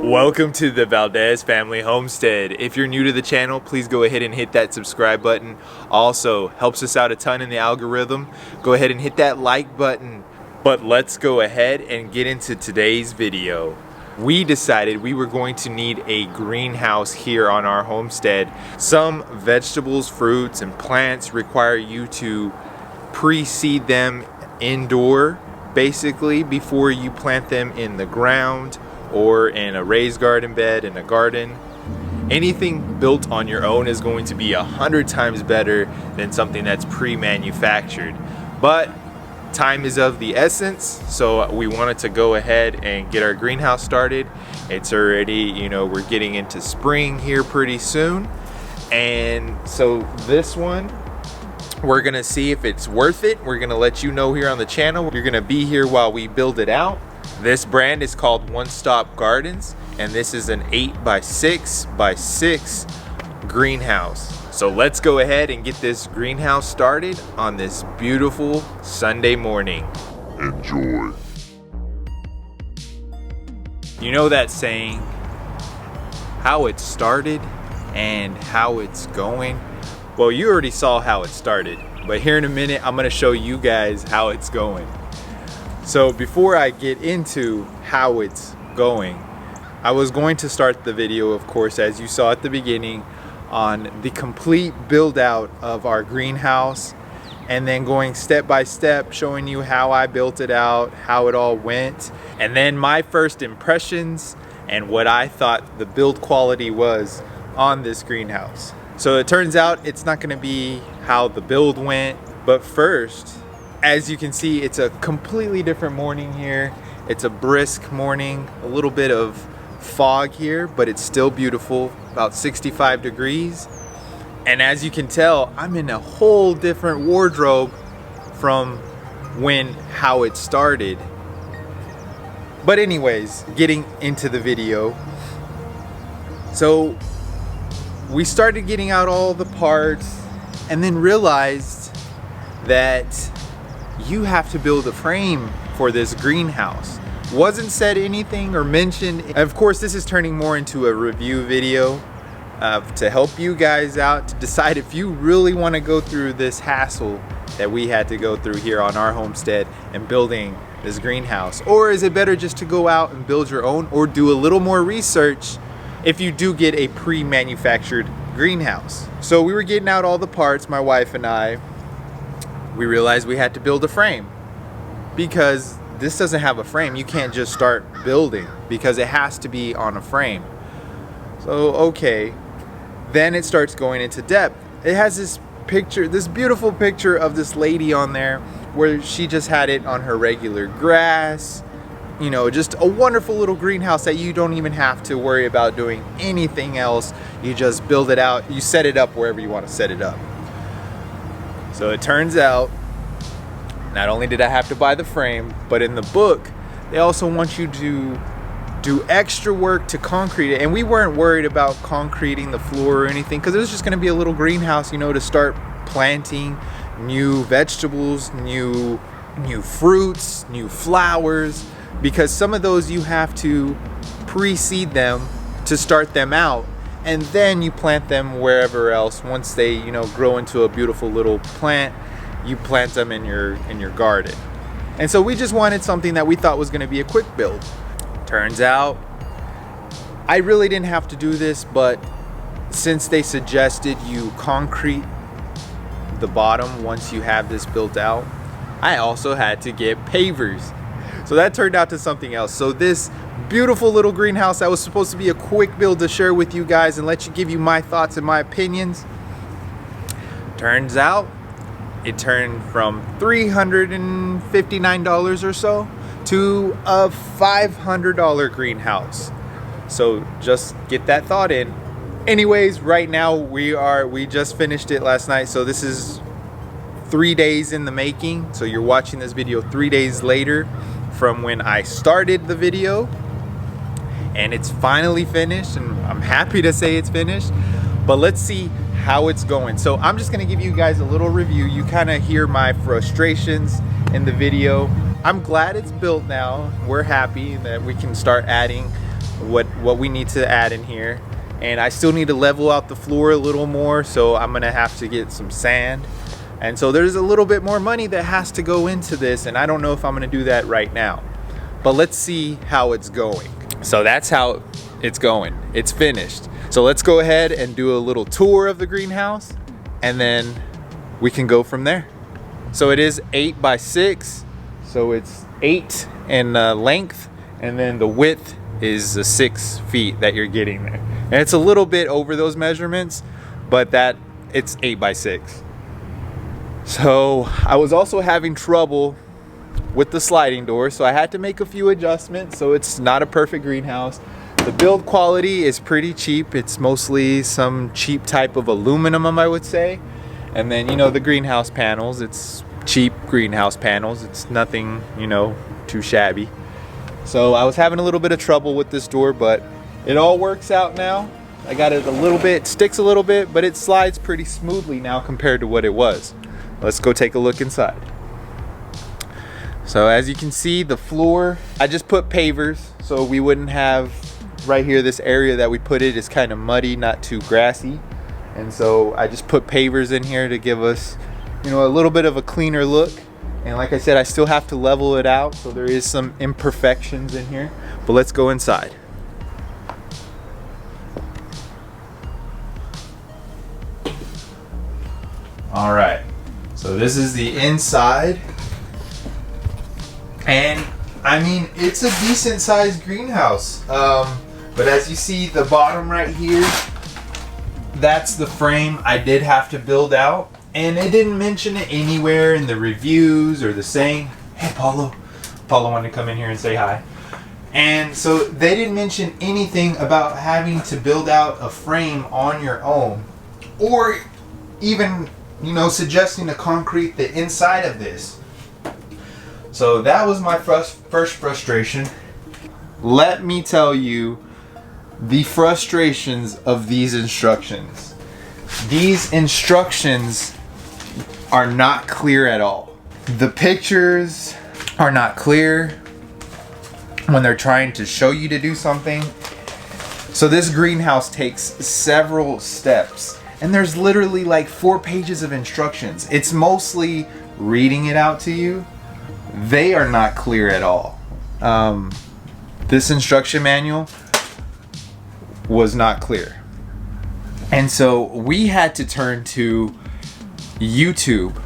Welcome to the Valdez Family Homestead. If you're new to the channel, please go ahead and hit that subscribe button. Also, helps us out a ton in the algorithm. Go ahead and hit that like button. But let's go ahead and get into today's video. We decided we were going to need a greenhouse here on our homestead. Some vegetables, fruits, and plants require you to pre-seed them indoor, basically, before you plant them in the ground or in a raised garden bed in a garden. Anything built on your own is going to be 100 times better than something that's pre-manufactured. But time is of the essence, so we wanted to go ahead and get our greenhouse started. It's already, we're getting into spring here pretty soon. And so this one, we're gonna see if it's worth it. We're gonna let you know here on the channel. You're gonna be here while we build it out. This brand is called One Stop Gardens, and this is an 8x6x6 greenhouse. So let's go ahead and get this greenhouse started on this beautiful Sunday morning. Enjoy. You know that saying, how it started and how it's going? Well, you already saw how it started, but here in a minute, I'm gonna show you guys how it's going. So before I get into how it's going, I was going to start the video, of course, as you saw at the beginning, on the complete build out of our greenhouse, and then going step by step, showing you how I built it out, how it all went, and then my first impressions and what I thought the build quality was on this greenhouse. So it turns out it's not gonna be how the build went, but first, as you can see, it's a completely different morning here. It's a brisk morning, a little bit of fog here, but it's still beautiful, about 65 degrees. And as you can tell, I'm in a whole different wardrobe from how it started. But anyways, getting into the video. So we started getting out all the parts and then realized that you have to build a frame for this greenhouse. Wasn't said anything or mentioned. Of course, this is turning more into a review video to help you guys out to decide if you really want to go through this hassle that we had to go through here on our homestead and building this greenhouse, or is it better just to go out and build your own, or do a little more research if you do get a pre-manufactured greenhouse. So we were getting out all the parts, my wife and I. We realized we had to build a frame, because this doesn't have a frame. You can't just start building because it has to be on a frame. So okay, then it starts going into depth. It has this picture, this beautiful picture of this lady on there where she just had it on her regular grass. Just a wonderful little greenhouse that you don't even have to worry about doing anything else. You just build it out, you set it up wherever you want to set it up. So it turns out, not only did I have to buy the frame, but in the book, they also want you to do extra work to concrete it. And we weren't worried about concreting the floor or anything, because it was just gonna be a little greenhouse, to start planting new vegetables, new fruits, new flowers, because some of those you have to pre-seed them to start them out. And then you plant them wherever else. Once they, grow into a beautiful little plant, you plant them in your garden. And so we just wanted something that we thought was gonna be a quick build. Turns out, I really didn't have to do this, but since they suggested you concrete the bottom once you have this built out, I also had to get pavers. So that turned out to something else. So this beautiful little greenhouse that was supposed to be a quick build to share with you guys and give you my thoughts and my opinions, turns out it turned from $359 or so to a $500 greenhouse. So just get that thought in. Anyways, right now we just finished it last night, so this is 3 days in the making. So you're watching this video 3 days later from when I started the video, and it's finally finished, and I'm happy to say it's finished. But let's see how it's going. So I'm just gonna give you guys a little review. You kind of hear my frustrations in the video. I'm glad it's built now. We're happy that we can start adding what we need to add in here. And I still need to level out the floor a little more, so I'm gonna have to get some sand. And so there's a little bit more money that has to go into this, and I don't know if I'm gonna do that right now. But let's see how it's going. So that's how it's going. It's finished. So let's go ahead and do a little tour of the greenhouse, and then we can go from there. So it is 8 by 6, so it's 8 in length, and then the width is the 6 feet that you're getting there. And it's a little bit over those measurements, but that it's 8 by 6. So I was also having trouble with the sliding door, so I had to make a few adjustments. So it's not a perfect greenhouse. The build quality is pretty cheap. It's mostly some cheap type of aluminum, I would say. And then, you know, the greenhouse panels, it's cheap greenhouse panels. It's nothing, you know, too shabby. So I was having a little bit of trouble with this door, but it all works out now. I got it a little bit, sticks a little bit, but it slides pretty smoothly now compared to what it was. Let's go take a look inside. So as you can see, the floor, I just put pavers so we wouldn't have right here, this area that we put it is kind of muddy, not too grassy. And so I just put pavers in here to give us, you know, a little bit of a cleaner look. And like I said, I still have to level it out, so there is some imperfections in here. But let's go inside. All right, so this is the inside. And I mean, it's a decent sized greenhouse. But as you see, the bottom right here, that's the frame I did have to build out, and it didn't mention it anywhere in the reviews or the saying. Hey, Paulo wanted to come in here and say hi. And so they didn't mention anything about having to build out a frame on your own, or even, you know, suggesting to concrete the inside of this. So that was my first frustration. Let me tell you the frustrations of these instructions. These instructions are not clear at all. The pictures are not clear when they're trying to show you to do something. So this greenhouse takes several steps, and there's literally like 4 pages of instructions. It's mostly reading it out to you. They are not clear at all. This instruction manual was not clear. And so we had to turn to YouTube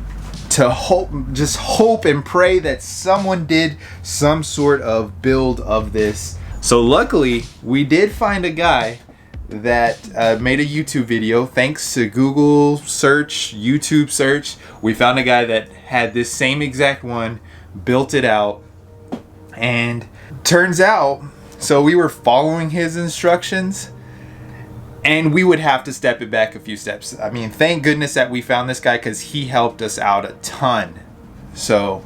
to just hope and pray that someone did some sort of build of this. So luckily, we did find a guy that made a YouTube video. Thanks to Google search, YouTube search, we found a guy that had this same exact one, built it out, and turns out, so we were following his instructions, and we would have to step it back a few steps. I mean, thank goodness that we found this guy, because he helped us out a ton. So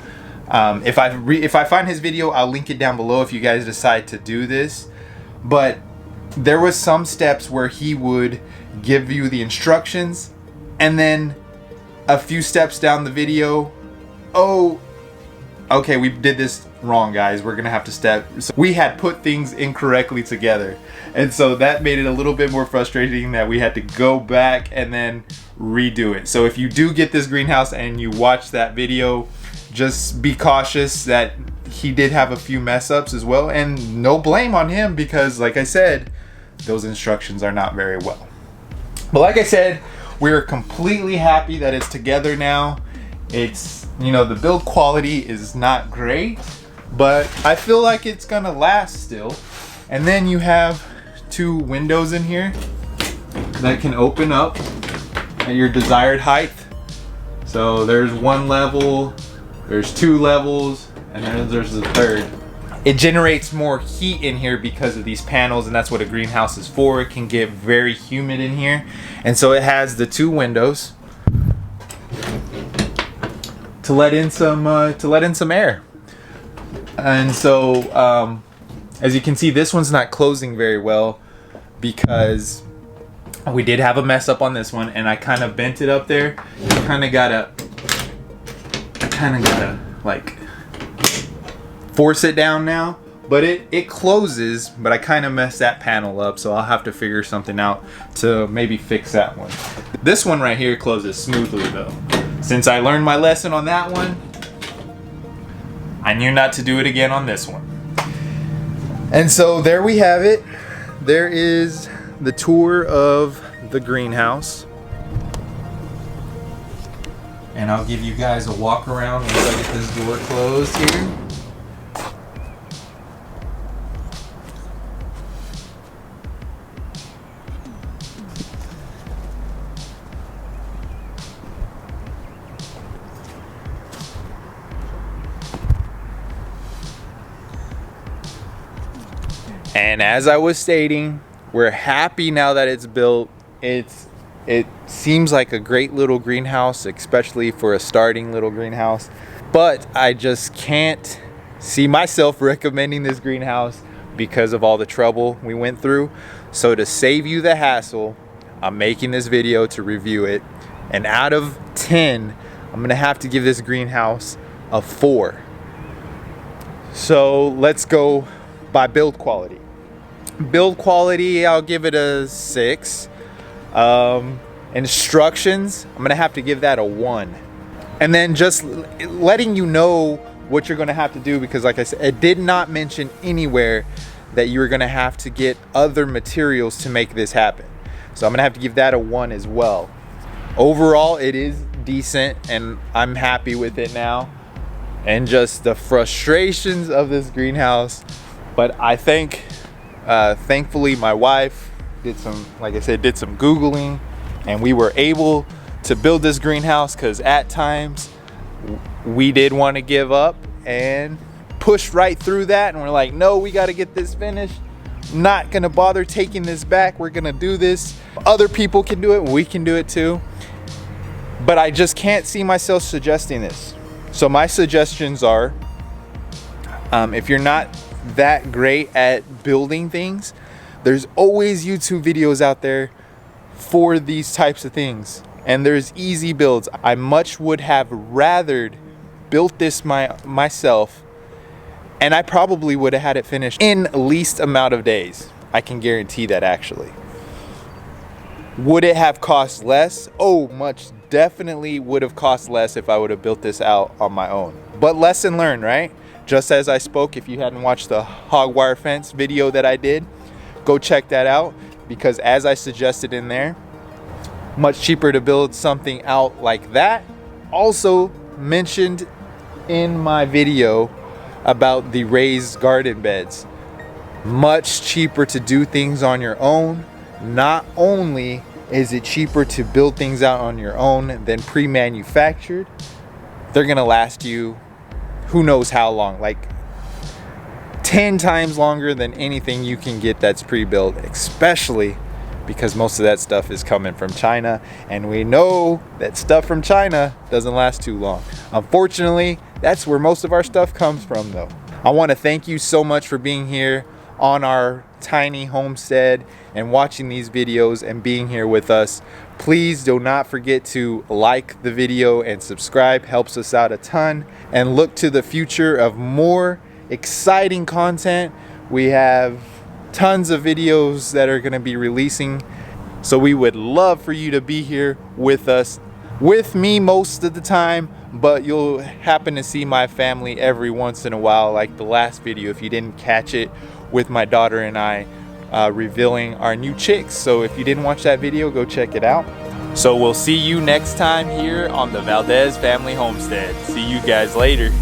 if I find his video, I'll link it down below if you guys decide to do this. But there was some steps where he would give you the instructions, and then a few steps down the video, oh, okay, we did this wrong, guys, we're gonna have to step. So we had put things incorrectly together, and so that made it a little bit more frustrating that we had to go back and then redo it. So if you do get this greenhouse and you watch that video, just be cautious that he did have a few mess ups as well, and no blame on him, because like I said, those instructions are not very well. But like I said, we're completely happy that it's together now. It's, you know, the build quality is not great, but I feel like it's gonna last still. And then you have 2 windows in here that can open up at your desired height. So there's 1 level, there's 2 levels, and then there's the 3rd. It generates more heat in here because of these panels, and that's what a greenhouse is for. It can get very humid in here, and so it has the 2 windows to let in some air. And so as you can see, this one's not closing very well because we did have a mess up on this one, and I kind of bent it up there. I kind of gotta like force it down now, but it closes, but I kind of messed that panel up, so I'll have to figure something out to maybe fix that one. This one right here closes smoothly though. Since I learned my lesson on that one, I knew not to do it again on this one. And so there we have it. There is the tour of the greenhouse. And I'll give you guys a walk around once I get this door closed here. And as I was stating, we're happy now that it's built. It seems like a great little greenhouse, especially for a starting little greenhouse. But I just can't see myself recommending this greenhouse because of all the trouble we went through. So to save you the hassle, I'm making this video to review it. And out of 10, I'm gonna have to give this greenhouse a 4. So let's go by build quality. Build quality, I'll give it a 6. Instructions, I'm gonna have to give that a 1. And then just letting you know what you're gonna have to do, because like I said, it did not mention anywhere that you were gonna have to get other materials to make this happen. So I'm gonna have to give that a 1 as well. Overall, it is decent and I'm happy with it now. And just the frustrations of this greenhouse. But I think thankfully my wife did some, like I said, did some Googling, and we were able to build this greenhouse, because at times we did want to give up and push right through that, and we're like, no, we got to get this finished. Not gonna bother taking this back. We're gonna do this. Other people can do it, we can do it too. But I just can't see myself suggesting this. So my suggestions are, if you're not that great at building things, there's always YouTube videos out there for these types of things, and there's easy builds. I much would have rathered built this myself, and I probably would have had it finished in least amount of days. I can guarantee that. Actually, would it have cost less? Oh, much definitely would have cost less if I would have built this out on my own. But lesson learned, right? Just as I spoke, if you hadn't watched the hog wire fence video that I did, go check that out, because as I suggested in there, much cheaper to build something out like that. Also mentioned in my video about the raised garden beds, much cheaper to do things on your own. Not only is it cheaper to build things out on your own than pre-manufactured, they're gonna last you who knows how long, like 10 times longer than anything you can get that's pre-built, especially because most of that stuff is coming from China, and we know that stuff from China doesn't last too long. Unfortunately, that's where most of our stuff comes from though. I want to thank you so much for being here on our tiny homestead and watching these videos and being here with us. Please do not forget to like the video and subscribe, helps us out a ton, and look to the future of more exciting content. We have tons of videos that are going to be releasing, so we would love for you to be here with us, with me most of the time, but you'll happen to see my family every once in a while, like the last video if you didn't catch it, with my daughter and I revealing our new chicks. So if you didn't watch that video, go check it out. So we'll see you next time here on the Valdez Family Homestead. See you guys later.